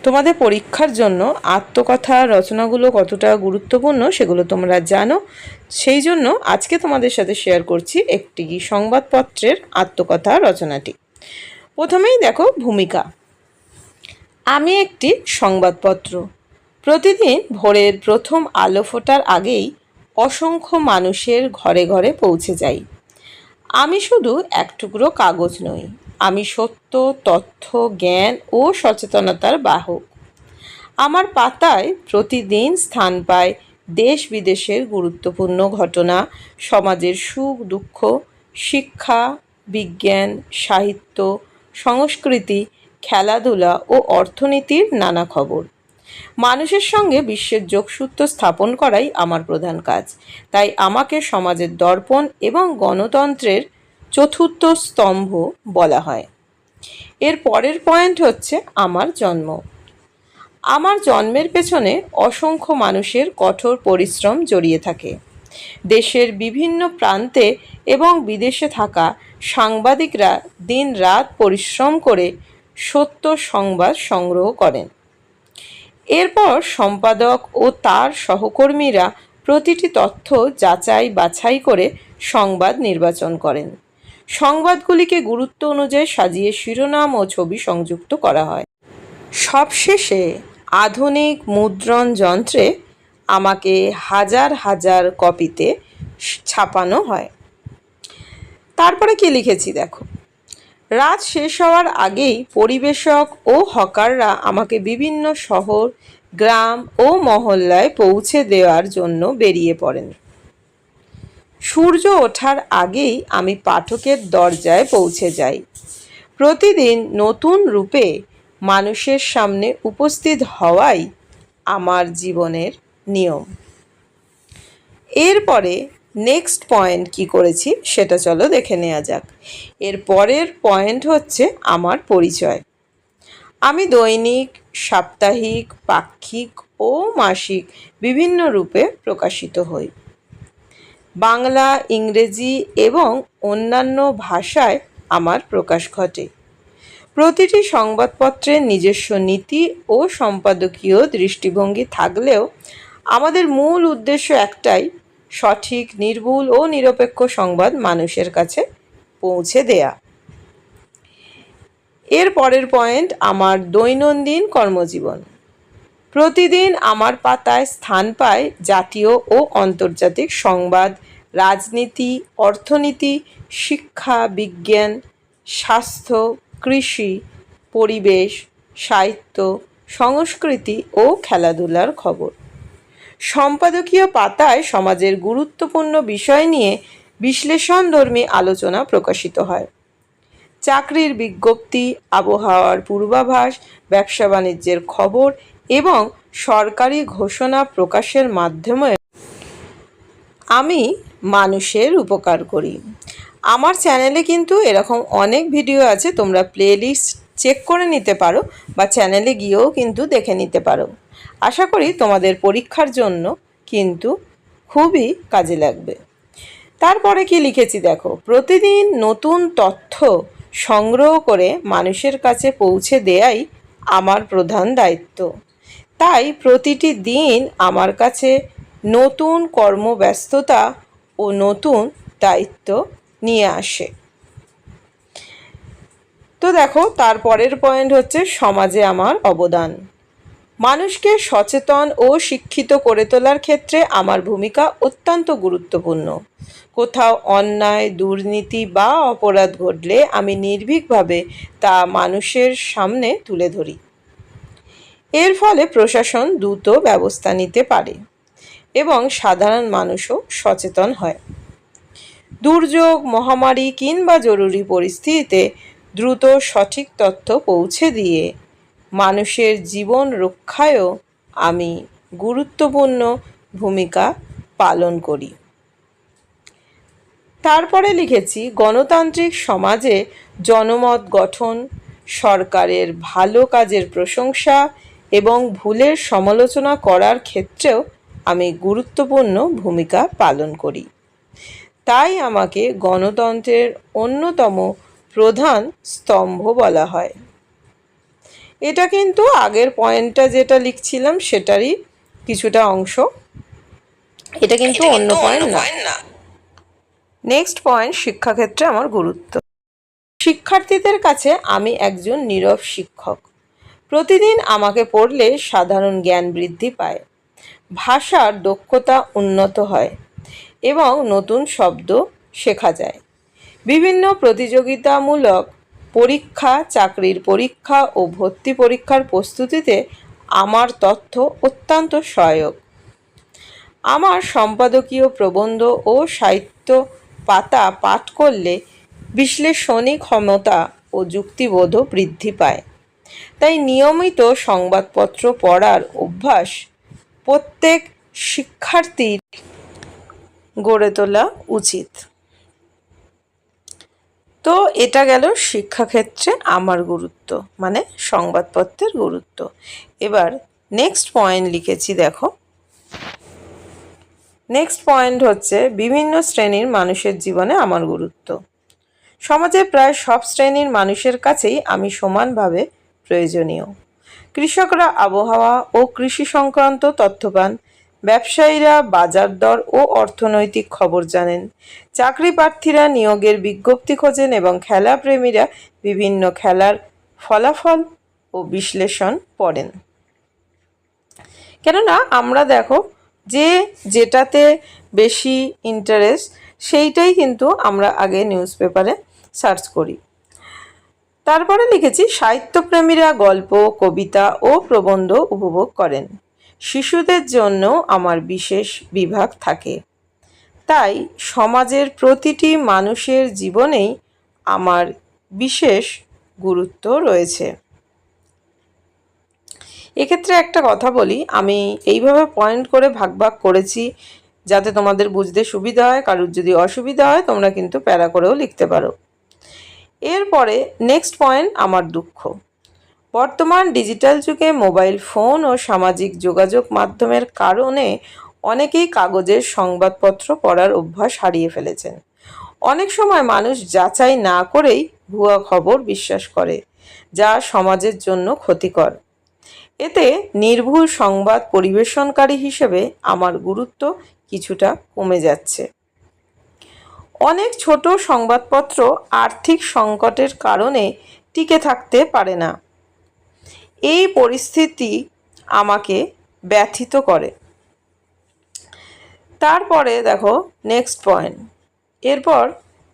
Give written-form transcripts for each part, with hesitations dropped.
তোমাদের পরীক্ষার জন্য আত্মকথা রচনাগুলো কতটা গুরুত্বপূর্ণ সেগুলো তোমরা জানো। সেই জন্য আজকে তোমাদের সাথে শেয়ার করছি একটি সংবাদপত্রের আত্মকথা রচনাটি। প্রথমেই দেখো ভূমিকা। আমি একটি সংবাদপত্র। প্রতিদিন ভোরের প্রথম আলো ফোটার আগেই অসংখ্য মানুষের ঘরে ঘরে পৌঁছে যাই। আমি শুধু এক টুকরো কাগজ নই, আমি সত্য, তথ্য, জ্ঞান ও সচেতনতার বাহক। আমার পাতায় প্রতিদিন স্থান পায় দেশ বিদেশের গুরুত্বপূর্ণ ঘটনা, সমাজের সুখ দুঃখ, শিক্ষা, বিজ্ঞান, সাহিত্য, সংস্কৃতি, খেলাধুলা ও অর্থনীতির নানা খবর। মানুষের সঙ্গে বিশ্বের যোগসূত্র স্থাপন করাই আমার প্রধান কাজ। তাই আমাকে সমাজের দর্পণ এবং গণতন্ত্রের চতুর্থ স্তম্ভ বলা হয়। এর পরের পয়েন্ট হচ্ছে আমার জন্ম। আমার জন্মের পেছনে অসংখ্য মানুষের কঠোর পরিশ্রম জড়িয়ে থাকে। দেশের বিভিন্ন প্রান্তে এবং বিদেশে থাকা সাংবাদিকরা দিনরাত পরিশ্রম করে সত্য সংবাদ সংগ্রহ করেন। এরপর সম্পাদক ও তার সহকর্মীরা প্রতিটি তথ্য যাচাই বাছাই করে সংবাদ নির্বাচন করেন। সংবাদগুলিকে গুরুত্ব অনুযায়ী সাজিয়ে শিরোনাম ও ছবি সংযুক্ত করা হয়। সবশেষে আধুনিক মুদ্রণ যন্ত্রে আমাকে হাজার হাজার কপিতে ছাপানো হয়। তারপরে কি লিখেছি দেখো। রাত শেষ হওয়ার আগেই পরিবেশক ও হকাররা আমাকে বিভিন্ন শহর, গ্রাম ও মহল্লায় পৌঁছে দেওয়ার জন্য বেরিয়ে পড়েন। সূর্য ওঠার আগেই আমি পাঠকের দরজায় পৌঁছে যাই। প্রতিদিন নতুন রূপে মানুষের সামনে উপস্থিত হওয়াই আমার জীবনের নিয়ম। এরপরে নেক্সট পয়েন্ট কি করেছি সেটা চলো দেখে নেওয়া যাক। এর পরের পয়েন্ট হচ্ছে আমার পরিচয়। আমি দৈনিক, সাপ্তাহিক, পাক্ষিক ও মাসিক বিভিন্ন রূপে প্রকাশিত হই। বাংলা, ইংরেজি এবং অন্যান্য ভাষায় আমার প্রকাশ ঘটে। প্রতিটি সংবাদপত্রের নিজস্ব নীতি ও সম্পাদকীয় দৃষ্টিভঙ্গি থাকলেও আমাদের মূল উদ্দেশ্য একটাই, সঠিক, নির্ভুল ও নিরপেক্ষ সংবাদ মানুষের কাছে পৌঁছে দেয়া। এর পরের পয়েন্ট আমার দৈনন্দিন কর্মজীবন। প্রতিদিন আমার পাতায় স্থান পায় জাতীয় ও আন্তর্জাতিক সংবাদ, রাজনীতি, অর্থনীতি, শিক্ষা, বিজ্ঞান, স্বাস্থ্য, কৃষি, পরিবেশ, সাহিত্য, সংস্কৃতি ও খেলাধুলার খবর। সম্পাদকীয় পাতায় সমাজের গুরুত্বপূর্ণ বিষয় নিয়ে বিশ্লেষণধর্মী আলোচনা প্রকাশিত হয়। চাকরির বিজ্ঞপ্তি, আবহাওয়ার পূর্বাভাস, ব্যবসা বাণিজ্যের খবর এবং সরকারি ঘোষণা প্রকাশের মাধ্যমে আমি মানুষের উপকার করি। আমার চ্যানেলে কিন্তু এরকম অনেক ভিডিও আছে, তোমরা প্লেলিস্ট চেক করে নিতে পারো বা চ্যানেলে গিয়েও কিন্তু দেখে নিতে পারো। আশা করি তোমাদের পরীক্ষার জন্য কিন্তু খুবই কাজে লাগবে। তারপরে কি লিখেছি দেখো। প্রতিদিন নতুন তথ্য সংগ্রহ করে মানুষের কাছে পৌঁছে দেয়াই আমার প্রধান দায়িত্ব। তাই প্রতিটি দিন আমার কাছে নতুন কর্মব্যস্ততা ও নতুন দায়িত্ব নিয়ে আসে। তো দেখো, তারপরের পয়েন্ট হচ্ছে সমাজে আমার অবদান। মানুষকে সচেতন ও শিক্ষিত করে তোলার ক্ষেত্রে আমার ভূমিকা অত্যন্ত গুরুত্বপূর্ণ। কোথাও অন্যায়, দুর্নীতি বা অপরাধ ঘটলে আমি নির্ভীকভাবে তা মানুষের সামনে তুলে ধরি। এর ফলে প্রশাসন দ্রুত ব্যবস্থা নিতে পারে এবং সাধারণ মানুষও সচেতন হয়। দুর্যোগ, মহামারী কিংবা জরুরি পরিস্থিতিতে দ্রুত সঠিক তথ্য পৌঁছে দিয়ে মানুষের জীবন রক্ষায়ও আমি গুরুত্বপূর্ণ ভূমিকা পালন করি। তারপরে লিখেছি গণতান্ত্রিক সমাজে জনমত গঠন, সরকারের ভালো কাজের প্রশংসা এবং ভুলের সমালোচনা করার ক্ষেত্রেও আমি গুরুত্বপূর্ণ ভূমিকা পালন করি। তাই আমাকে গণতন্ত্রের অন্যতম প্রধান স্তম্ভ বলা হয়। এটা কিন্তু আগের পয়েন্টটা যেটা লিখছিলাম সেটারই কিছুটা অংশ, এটা কিন্তু অন্য পয়েন্ট না। নেক্সট পয়েন্ট, শিক্ষাক্ষেত্রে আমার গুরুত্ব। শিক্ষার্থীদের কাছে আমি একজন নীরব শিক্ষক। প্রতিদিন আমাকে পড়লে সাধারণ জ্ঞান বৃদ্ধি পায়, ভাষার দক্ষতা উন্নত হয় এবং নতুন শব্দ শেখা যায়। বিভিন্ন প্রতিযোগিতামূলক পরীক্ষা, চাকরির পরীক্ষা ও ভর্তি পরীক্ষার প্রস্তুতিতে আমার তথ্য অত্যন্ত সহায়ক। আমার সম্পাদকীয় প্রবন্ধ ও সাহিত্য পাতা পাঠ করলে বিশ্লেষণী ক্ষমতা ও যুক্তিবোধও বৃদ্ধি পায়। তাই নিয়মিত সংবাদপত্র পড়ার অভ্যাস প্রত্যেক শিক্ষার্থীর গড়ে তোলা উচিত। তো এটা গেল শিক্ষাক্ষেত্রে আমার গুরুত্ব, মানে সংবাদপত্রের গুরুত্ব। এবার নেক্সট পয়েন্ট লিখেছি, দেখো। নেক্সট পয়েন্ট হচ্ছে বিভিন্ন শ্রেণীর মানুষের জীবনে আমার গুরুত্ব। সমাজে প্রায় সব শ্রেণীর মানুষের কাছেই আমি সমানভাবে প্রয়োজনীয়। কৃষকরা আবহাওয়া ও কৃষি সংক্রান্ত তথ্য পান, ব্যবসায়ীরা বাজার দর ও অর্থনৈতিক খবর জানেন, চাকরি প্রার্থীরা নিয়োগের বিজ্ঞপ্তি খোঁজেন এবং খেলাপ্রেমীরা বিভিন্ন খেলার ফলাফল ও বিশ্লেষণ পড়েন। কেননা আমরা দেখো যে যেটাতে বেশি ইন্টারেস্ট সেইটাই কিন্তু আমরা আগে নিউজ পেপারে সার্চ করি। তারপরে লিখেছি সাহিত্যপ্রেমীরা গল্প, কবিতা ও প্রবন্ধ উপভোগ করেন। শিশুদের জন্য আমার বিশেষ বিভাগ থাকে। তাই সমাজের প্রতিটি মানুষের জীবনেই আমার বিশেষ গুরুত্ব রয়েছে। এক্ষেত্রে একটা কথা বলি, আমি এইভাবে পয়েন্ট করে ভাগ ভাগ করেছি যাতে তোমাদের বুঝতে সুবিধা হয়। কারোর যদি অসুবিধা হয় তোমরা কিন্তু প্যারা করেও লিখতে পারো। এরপরে নেক্সট পয়েন্ট, আমার দুঃখ। বর্তমান ডিজিটাল যুগে মোবাইল ফোন ও সামাজিক যোগাযোগ মাধ্যমের কারণে অনেকেই কাগজের সংবাদপত্র পড়ার অভ্যাস হারিয়ে ফেলেছেন। অনেক সময় মানুষ যাচাই না করেই ভুয়া খবর বিশ্বাস করে, যা সমাজের জন্য ক্ষতিকর। এতে নির্ভুল সংবাদ পরিবেশনকারী হিসেবে আমার গুরুত্ব কিছুটা কমে যাচ্ছে। অনেক ছোট সংবাদপত্র আর্থিক সংকটের কারণে টিকে থাকতে পারে না। এই পরিস্থিতি আমাকে ব্যথিত করে। তারপরে দেখো নেক্সট পয়েন্ট। এরপর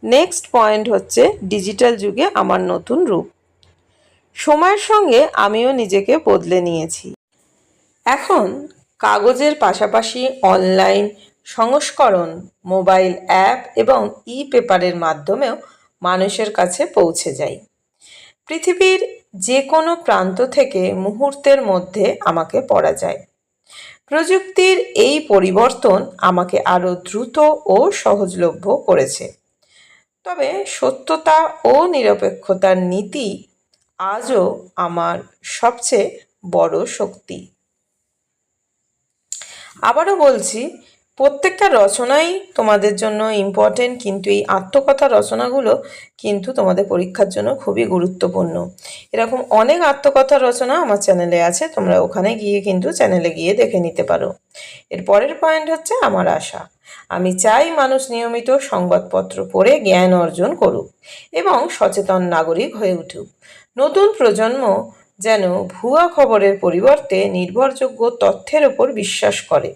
নেক্সট পয়েন্ট হচ্ছে ডিজিটাল যুগে আমার নতুন রূপ। সময়ের সঙ্গে আমিও নিজেকে বদলে নিয়েছি। এখন কাগজের পাশাপাশি অনলাইন সংস্করণ, মোবাইল অ্যাপ এবং ই পেপারের মাধ্যমেও মানুষের কাছে পৌঁছে যাই। পৃথিবীর যে কোনো প্রান্ত থেকে মুহূর্তের মধ্যে আমাকে পড়া যায়। প্রযুক্তির এই পরিবর্তন আমাকে আরও দ্রুত ও সহজলভ্য করেছে। তবে সত্যতা ও নিরপেক্ষতার নীতি আজও আমার সবচেয়ে বড় শক্তি। আবারও বলছি, প্রত্যেকটা রচনাই তোমাদের জন্য ইম্পর্টেন্ট, কিন্তু এই আত্মকথা রচনাগুলো কিন্তু তোমাদের পরীক্ষার জন্য খুবই গুরুত্বপূর্ণ। এরকম অনেক আত্মকথা রচনা আমার চ্যানেলে আছে, তোমরা ওখানে গিয়ে কিন্তু চ্যানেলে গিয়ে দেখে নিতে পারো। এর পরের পয়েন্ট হচ্ছে আমার আশা। আমি চাই মানুষ নিয়মিত সংবাদপত্র পড়ে জ্ঞান অর্জন করুক এবং সচেতন নাগরিক হয়ে উঠুক। নতুন প্রজন্ম যেন ভুয়া খবরের পরিবর্তে নির্ভরযোগ্য তথ্যের ওপর বিশ্বাস করে।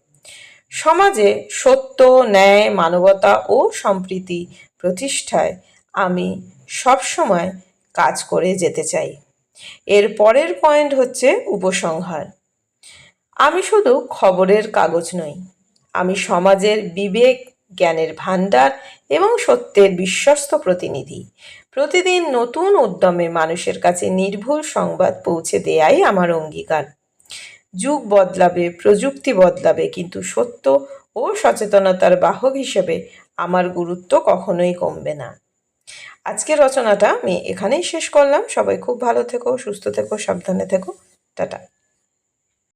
সমাজে সত্য, ন্যায়, মানবতা ও সম্প্রীতি প্রতিষ্ঠায় আমি সবসময় কাজ করে যেতে চাই। এর পরের পয়েন্ট হচ্ছে উপসংহার। আমি শুধু খবরের কাগজ নই, আমি সমাজের বিবেক, জ্ঞানের ভাণ্ডার এবং সত্যের বিশ্বস্ত প্রতিনিধি। প্রতিদিন নতুন উদ্যমে মানুষের কাছে নির্ভুল সংবাদ পৌঁছে দেয়াই আমার অঙ্গীকার। যুগ বদলাবে, প্রযুক্তি বদলাবে, কিন্তু সত্য ও সচেতনতার বাহক হিসেবে আমার গুরুত্ব কখনোই কমবে না। আজকের রচনাটা আমি এখানেই শেষ করলাম। সবাই খুব ভালো থেকো, সুস্থ থেকো, সাবধানে থেকো। টাটা।